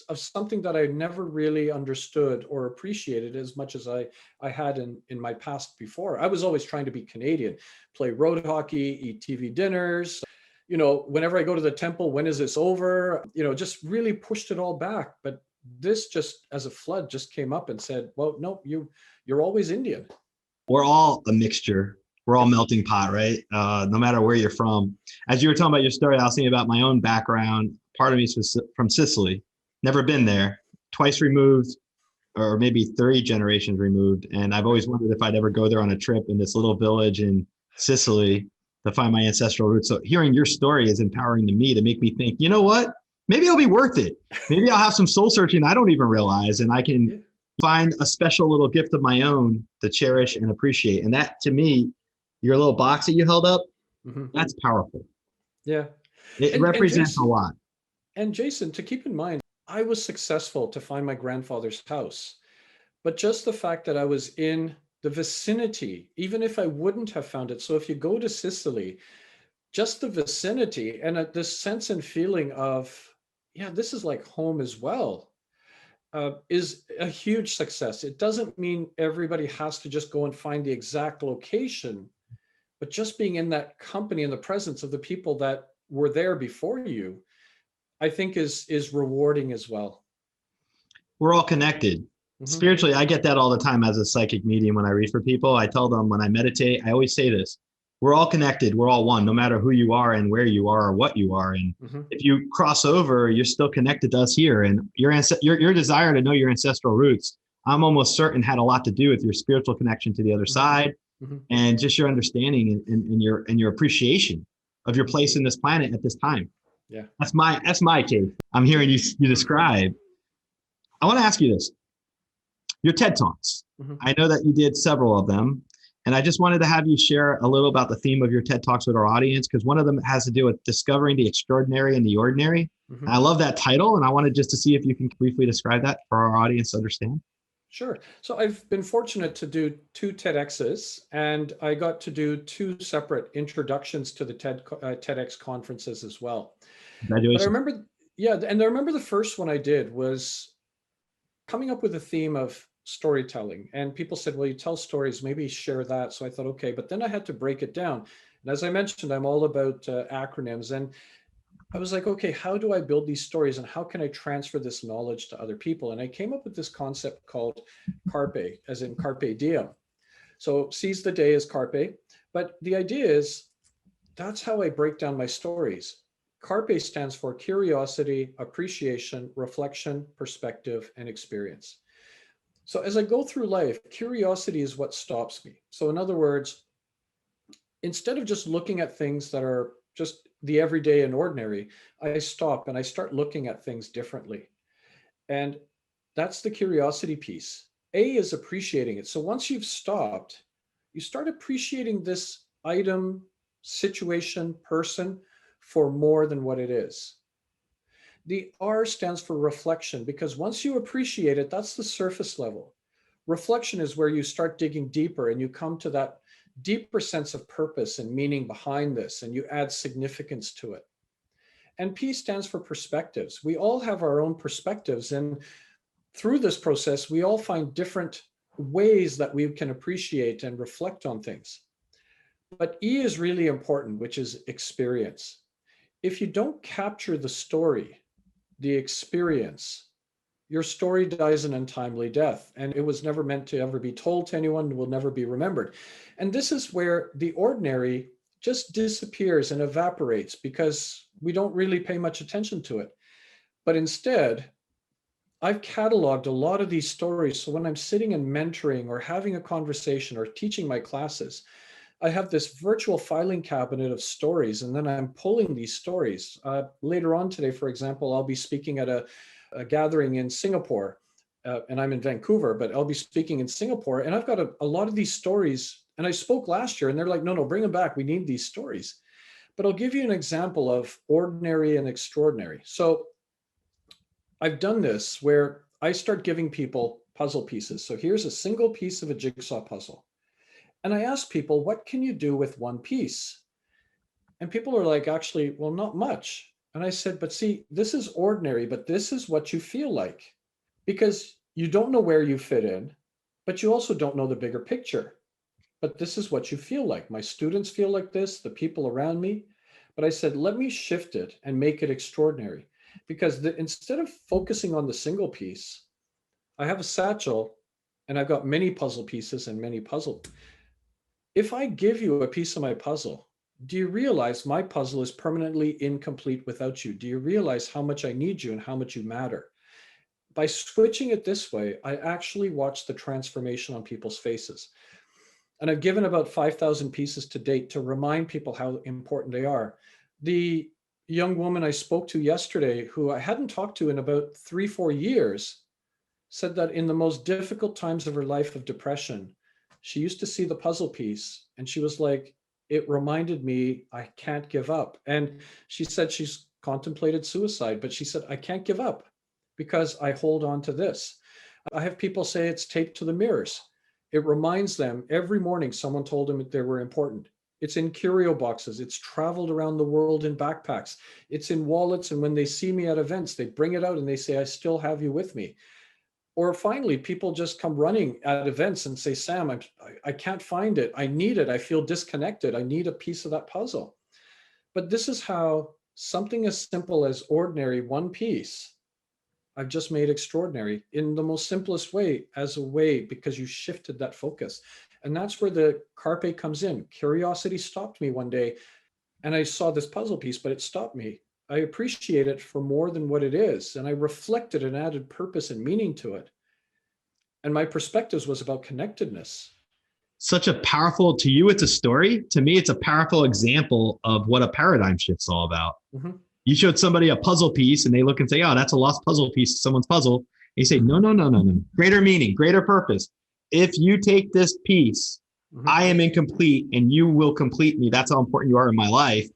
of something that I never really understood or appreciated as much as I had in my past before. I was always trying to be Canadian, play road hockey, eat TV dinners. Whenever I go to the temple, when is this over? Just really pushed it all back. But this just as a flood just came up and said, well, no, you're always Indian. We're all a mixture. We're all Yep. melting pot, right? No matter where you're from. As you were talking about your story, I was thinking about my own background. Part of me is from Sicily. Never been there. Twice removed, or maybe 30 generations removed. And I've always Right. wondered if I'd ever go there on a trip in this little village in Sicily. to find my ancestral roots. So hearing your story is empowering to me to make me think, you know what? Maybe it'll be worth it. Maybe I'll have some soul searching I don't even realize, and I can find a special little gift of my own to cherish and appreciate. And that, to me, your little box that you held up, that's powerful. Yeah. It represents a lot. And Jason, to keep in mind, I was successful to find my grandfather's house, but just the fact that I was in the vicinity, even if I wouldn't have found it. So if you go to Sicily, just the vicinity and this sense and feeling of, yeah, this is like home as well, is a huge success. It doesn't mean everybody has to just go and find the exact location, but just being in that company and the presence of the people that were there before you, I think is rewarding as well. We're all connected. Spiritually, I get that all the time as a psychic medium when I read for people. I tell them when I meditate, I always say this: we're all connected. We're all one, no matter who you are and where you are or what you are. And if you cross over, you're still connected to us here. And your desire to know your ancestral roots, I'm almost certain, had a lot to do with your spiritual connection to the other side, and just your understanding and your appreciation of your place in this planet at this time. Yeah, that's my case. I'm hearing you describe. I want to ask you this: your TED Talks. I know that you did several of them, and I just wanted to have you share a little about the theme of your TED Talks with our audience, because one of them has to do with discovering the extraordinary in the ordinary. I love that title, and I wanted just to see if you can briefly describe that for our audience to understand. Sure. So I've been fortunate to do 2 TEDx's, and I got to do 2 separate introductions to the TEDx conferences as well. Congratulations. But I remember, and I remember the first one I did was coming up with a theme of storytelling. And people said, well, you tell stories, maybe share that. So I thought, okay, but then I had to break it down. And as I mentioned, I'm all about acronyms. And I was like, okay, how do I build these stories and how can I transfer this knowledge to other people? And I came up with this concept called carpe, as in carpe diem. So seize the day as carpe. But the idea is that's how I break down my stories. Carpe stands for curiosity, appreciation, reflection, perspective, and experience. So as I go through life, curiosity is what stops me. So in other words, instead of just looking at things that are just the everyday and ordinary, I stop and I start looking at things differently. And that's the curiosity piece. A is appreciating it. So once you've stopped, you start appreciating this item, situation, person for more than what it is. The R stands for reflection, because once you appreciate it, that's the surface level. Reflection is where you start digging deeper and you come to that deeper sense of purpose and meaning behind this, and you add significance to it. And P stands for perspectives. We all have our own perspectives, and through this process, we all find different ways that we can appreciate and reflect on things. But E is really important, which is experience. If you don't capture the story, the experience, your story dies an untimely death, and it was never meant to ever be told to anyone, will never be remembered. And this is where the ordinary just disappears and evaporates because we don't really pay much attention to it. But instead, I've cataloged a lot of these stories. So when I'm sitting and mentoring or having a conversation or teaching my classes, I have this virtual filing cabinet of stories, and then I'm pulling these stories. Later on today, for example, I'll be speaking at a gathering in Singapore, and I'm in Vancouver, but I'll be speaking in Singapore, and I've got a lot of these stories, and I spoke last year, and they're like, no, bring them back. We need these stories. But I'll give you an example of ordinary and extraordinary. So I've done this where I start giving people puzzle pieces. So here's a single piece of a jigsaw puzzle. And I ask people, what can you do with one piece? And people are like, actually, well, not much. And I said, but see, this is ordinary, but this is what you feel like, because you don't know where you fit in, but you also don't know the bigger picture. But this is what you feel like. My students feel like this, the people around me. But I said, let me shift it and make it extraordinary, because instead of focusing on the single piece, I have a satchel and I've got many puzzle pieces and many puzzle. If I give you a piece of my puzzle, do you realize my puzzle is permanently incomplete without you? Do you realize how much I need you and how much you matter? By switching it this way, I actually watch the transformation on people's faces. And I've given about 5,000 pieces to date to remind people how important they are. The young woman I spoke to yesterday, who I hadn't talked to in about 3-4 years, said that in the most difficult times of her life of depression, she used to see the puzzle piece and she was like, it reminded me I can't give up. And she said she's contemplated suicide, but she said, I can't give up because I hold on to this. I have people say it's taped to the mirrors. It reminds them every morning someone told them that they were important. It's in curio boxes. It's traveled around the world in backpacks. It's in wallets. And when they see me at events, they bring it out and they say, I still have you with me. Or finally, people just come running at events and say, Sam, I can't find it. I need it. I feel disconnected. I need a piece of that puzzle. But this is how something as simple as ordinary, one piece, I've just made extraordinary in the most simplest way, as a way because you shifted that focus. And that's where the carpe comes in. Curiosity stopped me one day and I saw this puzzle piece, but it stopped me. I appreciate it for more than what it is. And I reflected and added purpose and meaning to it. And my perspectives was about connectedness. Such a powerful, to you, it's a story. To me, it's a powerful example of what a paradigm shift's all about. Mm-hmm. You showed somebody a puzzle piece and they look and say, oh, that's a lost puzzle piece, someone's puzzle. And you say, no, no, no, no, no. Greater meaning, greater purpose. If you take this piece, Mm-hmm. I am incomplete and you will complete me. That's how important you are in my life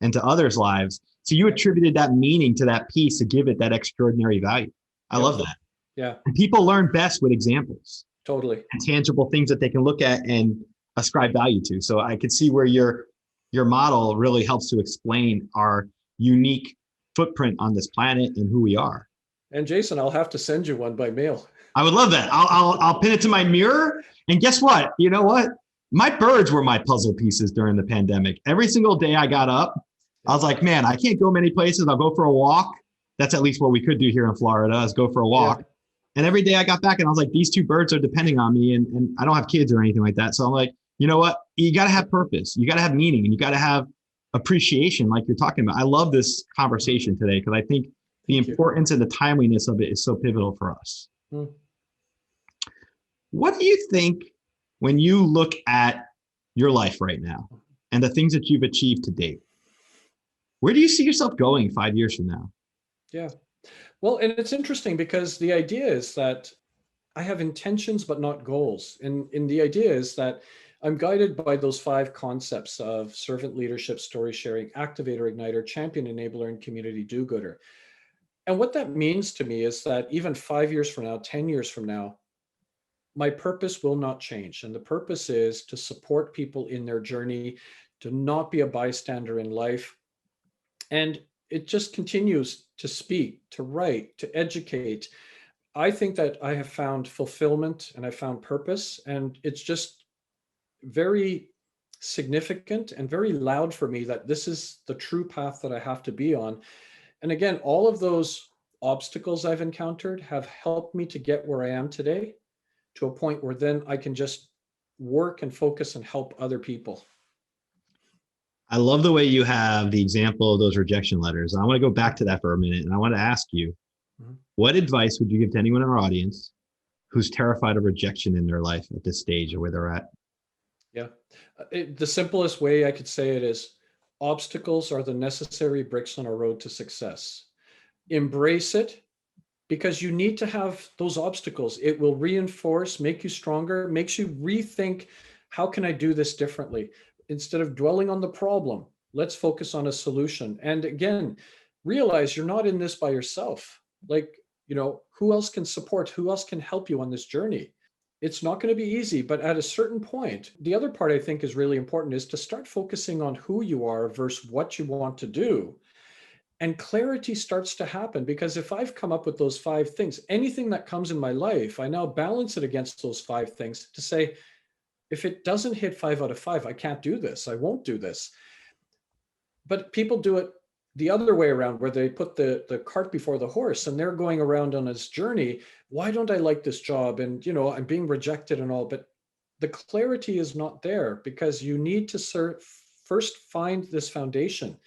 and to others' lives. So you attributed that meaning to that piece to give it that extraordinary value. I love that. Yeah. And people learn best with examples. Totally. And tangible things that they can look at and ascribe value to. So I could see where your model really helps to explain our unique footprint on this planet and who we are. And Jason, I'll have to send you one by mail. I would love that. I'll pin it to my mirror. And guess what? You know what? My birds were my puzzle pieces during the pandemic. Every single day I got up, I was like, man, I can't go many places. I'll go for a walk. That's at least what we could do here in Florida, is go for a walk. Yeah. And every day I got back and I was like, these two birds are depending on me, and I don't have kids or anything like that. So I'm like, you know what? You got to have purpose. You got to have meaning, and you got to have appreciation like you're talking about. I love this conversation today because I think the importance and the timeliness of it is so pivotal for us. Hmm. What do you think when you look at your life right now and the things that you've achieved to date? Where do you see yourself going 5 years from now? Yeah. Well, and it's interesting because the idea is that I have intentions, but not goals. And the idea is that I'm guided by those 5 concepts of servant leadership, story sharing, activator, igniter, champion, enabler, and community do-gooder. And what that means to me is that even 5 years from now, 10 years from now, my purpose will not change. And the purpose is to support people in their journey, to not be a bystander in life. And it just continues to speak, to write, to educate. I think that I have found fulfillment and I found purpose, and it's just very significant and very loud for me that this is the true path that I have to be on. And again, all of those obstacles I've encountered have helped me to get where I am today, to a point where then I can just work and focus and help other people. I love the way you have the example of those rejection letters. And I want to go back to that for a minute. And I want to ask you, what advice would you give to anyone in our audience who's terrified of rejection in their life at this stage of where they're at? Yeah. The simplest way I could say it is obstacles are the necessary bricks on our road to success. Embrace it, because you need to have those obstacles. It will reinforce, make you stronger, makes you rethink, how can I do this differently? Instead of dwelling on the problem, let's focus on a solution. And again, realize you're not in this by yourself. Like, who else can support? Who else can help you on this journey? It's not going to be easy, but at a certain point, the other part I think is really important is to start focusing on who you are versus what you want to do. And clarity starts to happen, because if I've come up with those 5 things, anything that comes in my life, I now balance it against those 5 things to say, if it doesn't hit 5 out of 5, I can't do this. I won't do this. But people do it the other way around, where they put the cart before the horse and they're going around on this journey. Why don't I like this job? And, I'm being rejected and all, but the clarity is not there, because you need to first find this foundation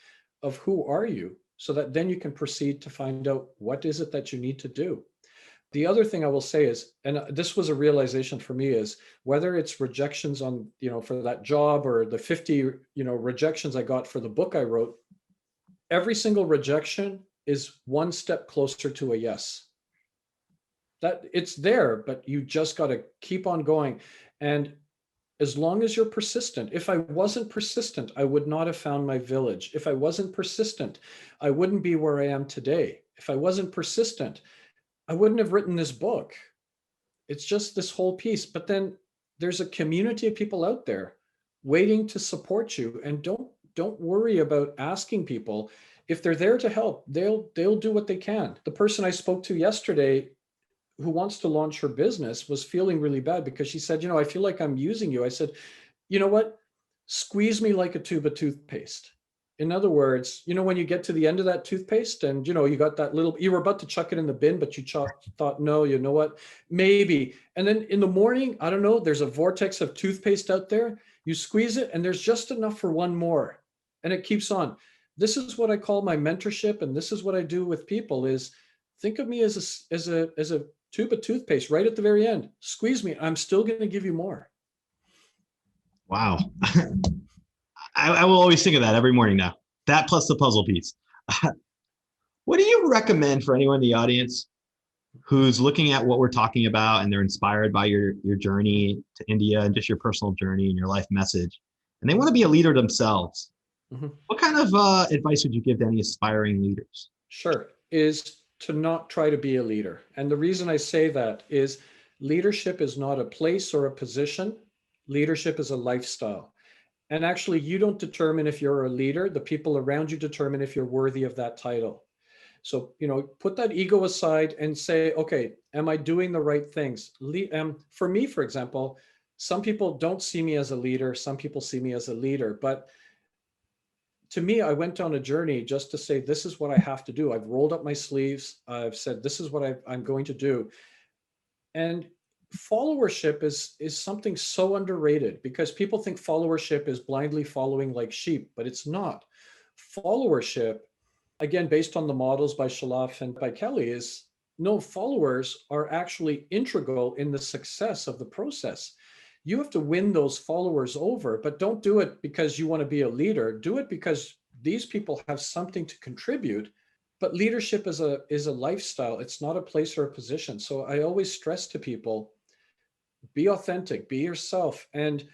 of who are you, so that then you can proceed to find out what is it that you need to do. The other thing I will say is, and this was a realization for me, is whether it's rejections on, for that job, or the 50, rejections I got for the book I wrote, every single rejection is one step closer to a yes. That it's there, but you just got to keep on going. And as long as you're persistent, if I wasn't persistent, I would not have found my village. If I wasn't persistent, I wouldn't be where I am today. If I wasn't persistent, I wouldn't have written this book. It's just this whole piece. But then there's a community of people out there waiting to support you. And don't worry about asking people. If they're there to help, they'll do what they can. The person I spoke to yesterday who wants to launch her business was feeling really bad because she said, I feel like I'm using you. I said, you know what? Squeeze me like a tube of toothpaste. In other words, when you get to the end of that toothpaste and, you got that you were about to chuck it in the bin, but you thought, no, you know what? Maybe. And then in the morning, I don't know, there's a vortex of toothpaste out there. You squeeze it and there's just enough for one more. And it keeps on. This is what I call my mentorship. And this is what I do with people is think of me as a tube of toothpaste right at the very end. Squeeze me. I'm still going to give you more. Wow. I will always think of that every morning now. That plus the puzzle piece. What do you recommend for anyone in the audience who's looking at what we're talking about and they're inspired by your journey to India and just your personal journey and your life message, and they want to be a leader themselves? Mm-hmm. What kind of advice would you give to any aspiring leaders? Sure. Is to not try to be a leader. And the reason I say that is leadership is not a place or a position. Leadership is a lifestyle. And actually, you don't determine if you're a leader. The people around you determine if you're worthy of that title. So, put that ego aside and say, okay, am I doing the right things? For me, for example, some people don't see me as a leader. Some people see me as a leader. But to me, I went on a journey just to say, this is what I have to do. I've rolled up my sleeves. I've said, this is what I'm going to do. And followership is something so underrated because people think followership is blindly following like sheep, but it's not. Followership, again, based on the models by Shalaf and by Kelly, is no, followers are actually integral in the success of the process. You have to win those followers over, but don't do it because you want to be a leader. Do it because these people have something to contribute. But leadership is a lifestyle. It's not a place or a position. So I always stress to people, be authentic, be yourself, and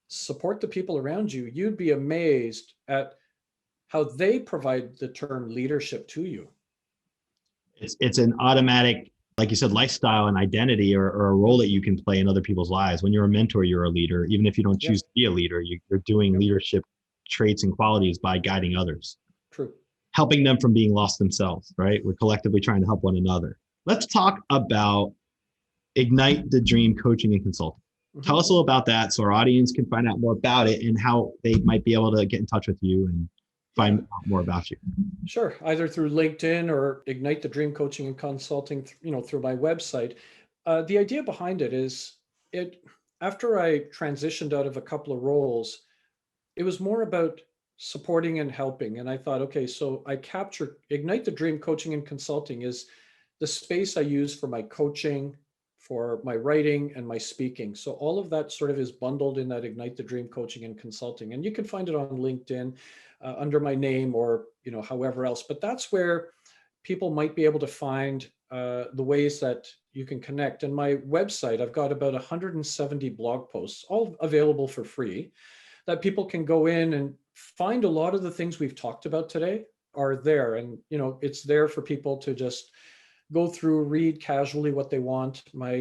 support the people around you. You'd be amazed at how they provide the term leadership to you. It's an automatic, like you said, lifestyle and identity or a role that you can play in other people's lives. When you're a mentor, you're a leader. Even if you don't choose to be a leader, you're doing leadership traits and qualities by guiding others. True. Helping them from being lost themselves, right? We're collectively trying to help one another. Let's talk about Ignite the Dream coaching and consulting. Mm-hmm. Tell us a little about that so our audience can find out more about it and how they might be able to get in touch with you and find out more about you. Sure. Either through LinkedIn or Ignite the Dream Coaching and Consulting, through my website. The idea behind it is after I transitioned out of a couple of roles, it was more about supporting and helping. And I thought, okay, so Ignite the Dream Coaching and Consulting is the space I use for my coaching, for my writing and my speaking. So all of that sort of is bundled in that Ignite the Dream Coaching and Consulting. And you can find it on LinkedIn under my name or, however else. But that's where people might be able to find the ways that you can connect. And my website, I've got about 170 blog posts, all available for free, that people can go in and find. A lot of the things we've talked about today are there. And, it's there for people to just go through, read casually what they want. My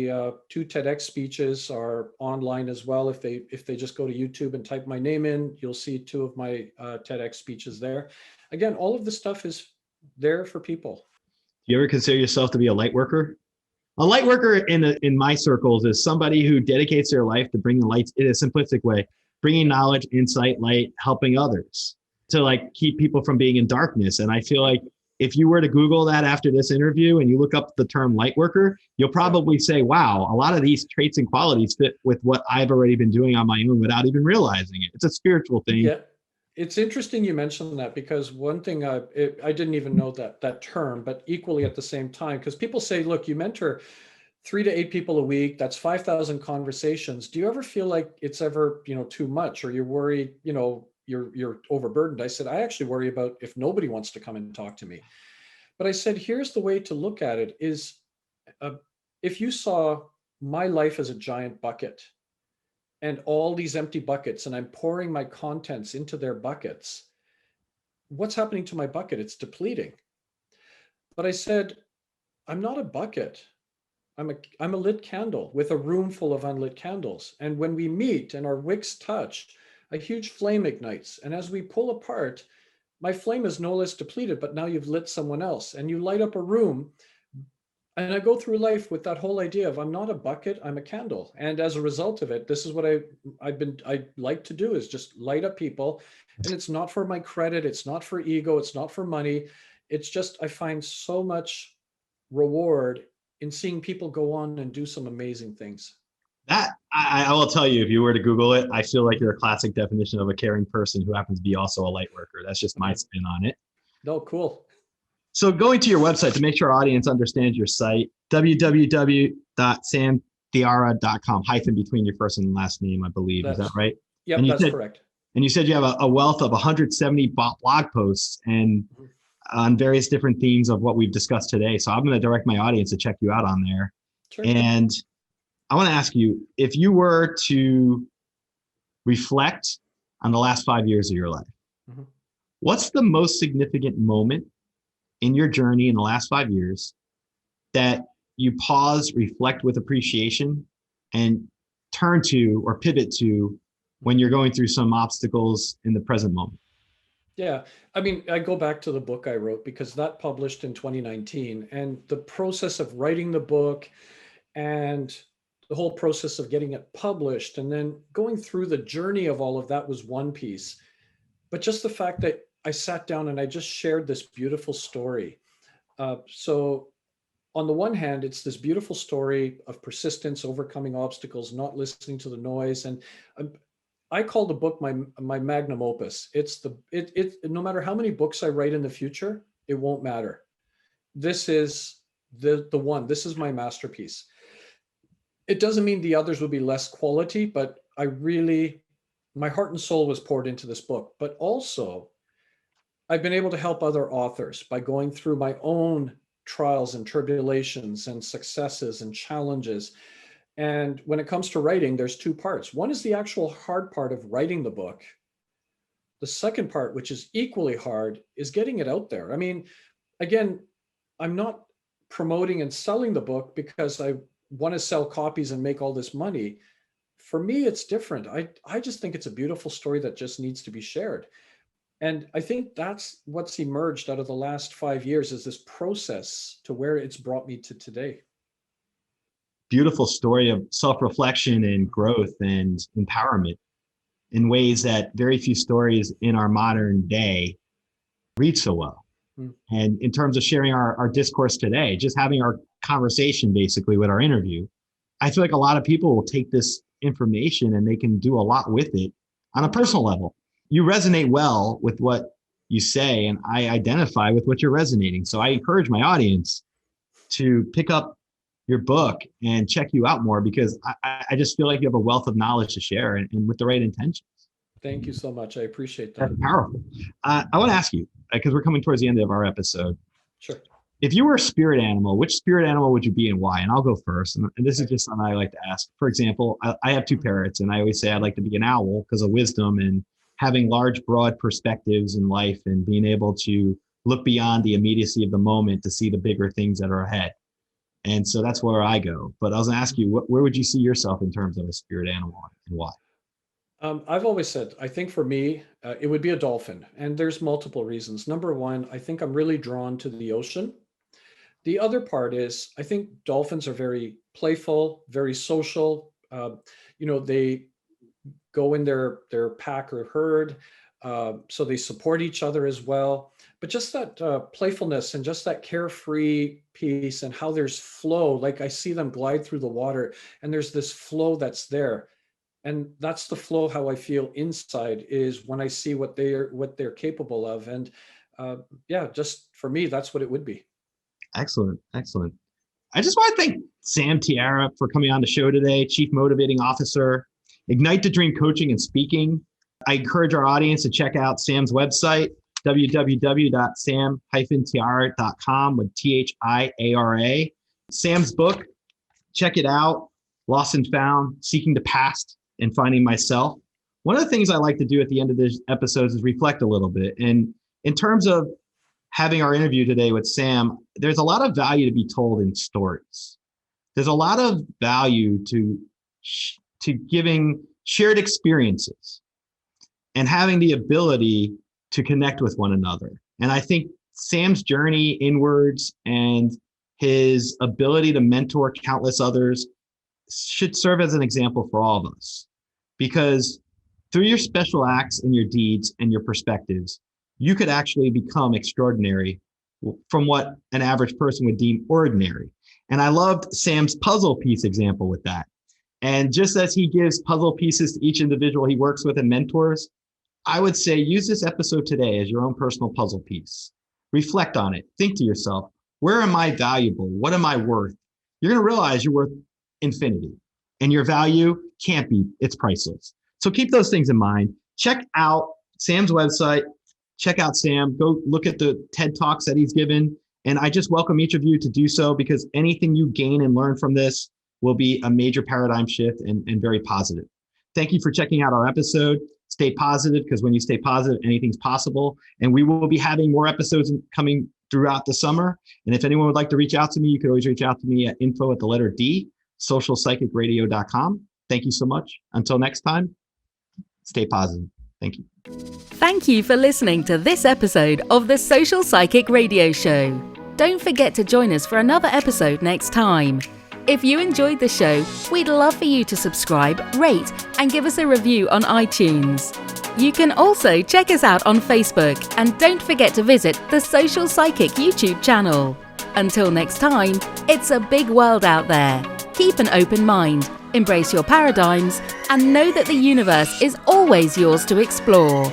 2 TEDx speeches are online as well. If they just go to YouTube and type my name in, you'll see 2 of my TEDx speeches there. Again, all of this stuff is there for people. Do you ever consider yourself to be a light worker? A light worker in my circles is somebody who dedicates their life to bringing light in a simplistic way, bringing knowledge, insight, light, helping others to keep people from being in darkness. And I feel like if you were to Google that after this interview and you look up the term light worker, you'll probably say, wow, a lot of these traits and qualities fit with what I've already been doing on my own without even realizing it. It's a spiritual thing. It's interesting you mentioned that, because one thing I didn't even know that term, but equally at the same time, because people say, look, you mentor 3 to 8 people a week, that's 5,000 conversations. Do you ever feel like it's ever, too much, or you're worried, you're overburdened? I said, I actually worry about if nobody wants to come and talk to me. But I said, here's the way to look at it is, uh, if you saw my life as a giant bucket and all these empty buckets, and I'm pouring my contents into their buckets, what's happening to my bucket? It's depleting. But I said, I'm not a bucket. I'm a lit candle with a room full of unlit candles. And when we meet and our wicks touch, a huge flame ignites. And as we pull apart, my flame is no less depleted, but now you've lit someone else and you light up a room. And I go through life with that whole idea of I'm not a bucket, I'm a candle. And as a result of it, this is what I like to do, is just light up people. And it's not for my credit, it's not for ego, it's not for money. It's just I find so much reward in seeing people go on and do some amazing things. That I will tell you, if you were to Google it, I feel like you're a classic definition of a caring person who happens to be also a light worker. That's just my spin on it. No, cool. So going to your website to make sure our audience understands your site, www.samthiara.com, hyphen between your first and last name, I believe. Is that right? Yep, that's correct. And you said you have a wealth of 170 blog posts and on various different themes of what we've discussed today. So I'm going to direct my audience to check you out on there. Sure. And I want to ask you, if you were to reflect on the last 5 years of your life, what's the most significant moment in your journey in the last 5 years that you pause, reflect with appreciation, and turn to or pivot to when you're going through some obstacles in the present moment? Yeah, I mean, I go back to the book I wrote, because that published in 2019, and the process of writing the book and the whole process of getting it published and then going through the journey of all of that was one piece. But just the fact that I sat down and I just shared this beautiful story. So on the one hand, it's this beautiful story of persistence, overcoming obstacles, not listening to the noise. And I call the book my magnum opus. It's no matter how many books I write in the future, it won't matter. This is the one. This is my masterpiece. It doesn't mean the others will be less quality, but my heart and soul was poured into this book. But also, I've been able to help other authors by going through my own trials and tribulations and successes and challenges. And when it comes to writing, there's two parts. One is the actual hard part of writing the book. The second part, which is equally hard, is getting it out there. I mean, again, I'm not promoting and selling the book because I want to sell copies and make all this money. For me, it's different. I just think it's a beautiful story that just needs to be shared. And I think that's what's emerged out of the last 5 years, is this process to where it's brought me to today. Beautiful story of self-reflection and growth and empowerment in ways that very few stories in our modern day read so well. And in terms of sharing our discourse today, just having our conversation basically with our interview, I feel like a lot of people will take this information and they can do a lot with it on a personal level. You resonate well with what you say, and I identify with what you're resonating. So I encourage my audience to pick up your book and check you out more, because I just feel like you have a wealth of knowledge to share, and with the right intentions. Thank you so much. I appreciate that. That's powerful. I want to ask you, because we're coming towards the end of our episode. Sure. If you were a spirit animal, which spirit animal would you be and why? And I'll go first. And this is just something I like to ask. For example, I have 2 parrots, and I always say I'd like to be an owl because of wisdom and having large, broad perspectives in life and being able to look beyond the immediacy of the moment to see the bigger things that are ahead. And so that's where I go. But I was going to ask you, where would you see yourself in terms of a spirit animal and why? I've always said, I think for me, it would be a dolphin. And there's multiple reasons. Number one, I think I'm really drawn to the ocean. The other part is, I think dolphins are very playful, very social. They go in their pack or herd, so they support each other as well. But just that playfulness and just that carefree piece, and how there's flow, like I see them glide through the water and there's this flow that's there. And that's the flow. How I feel inside is when I see what they're capable of. And just for me, that's what it would be. Excellent. Excellent. I just want to thank Sam Thiara for coming on the show today, Chief Motivating Officer, Ignite the Dream Coaching and Speaking. I encourage our audience to check out Sam's website, www.sam-tiara.com with THIARA. Sam's book, check it out, Lost and Found, Seeking the Past and Finding Myself. One of the things I like to do at the end of these episodes is reflect a little bit. And in terms of having our interview today with Sam, there's a lot of value to be told in stories. There's a lot of value to giving shared experiences and having the ability to connect with one another. And I think Sam's journey inwards and his ability to mentor countless others should serve as an example for all of us. Because through your special acts and your deeds and your perspectives, you could actually become extraordinary from what an average person would deem ordinary. And I loved Sam's puzzle piece example with that. And just as he gives puzzle pieces to each individual he works with and mentors, I would say use this episode today as your own personal puzzle piece. Reflect on it. Think to yourself, where am I valuable? What am I worth? You're going to realize you're worth infinity, and your value can't be, it's priceless. So keep those things in mind. Check out Sam's website. Check out Sam. Go look at the TED Talks that he's given. And I just welcome each of you to do so, because anything you gain and learn from this will be a major paradigm shift and very positive. Thank you for checking out our episode. Stay positive, because when you stay positive, anything's possible. And we will be having more episodes coming throughout the summer. And if anyone would like to reach out to me, you could always reach out to me at info@socialpsychicradio.com. Thank you so much. Until next time, stay positive. Thank you. Thank you for listening to this episode of the Social Psychic Radio Show. Don't forget to join us for another episode next time. If you enjoyed the show, we'd love for you to subscribe, rate, and give us a review on iTunes. You can also check us out on Facebook, and don't forget to visit the Social Psychic YouTube channel. Until next time, it's a big world out there. Keep an open mind, embrace your paradigms, and know that the universe is always yours to explore.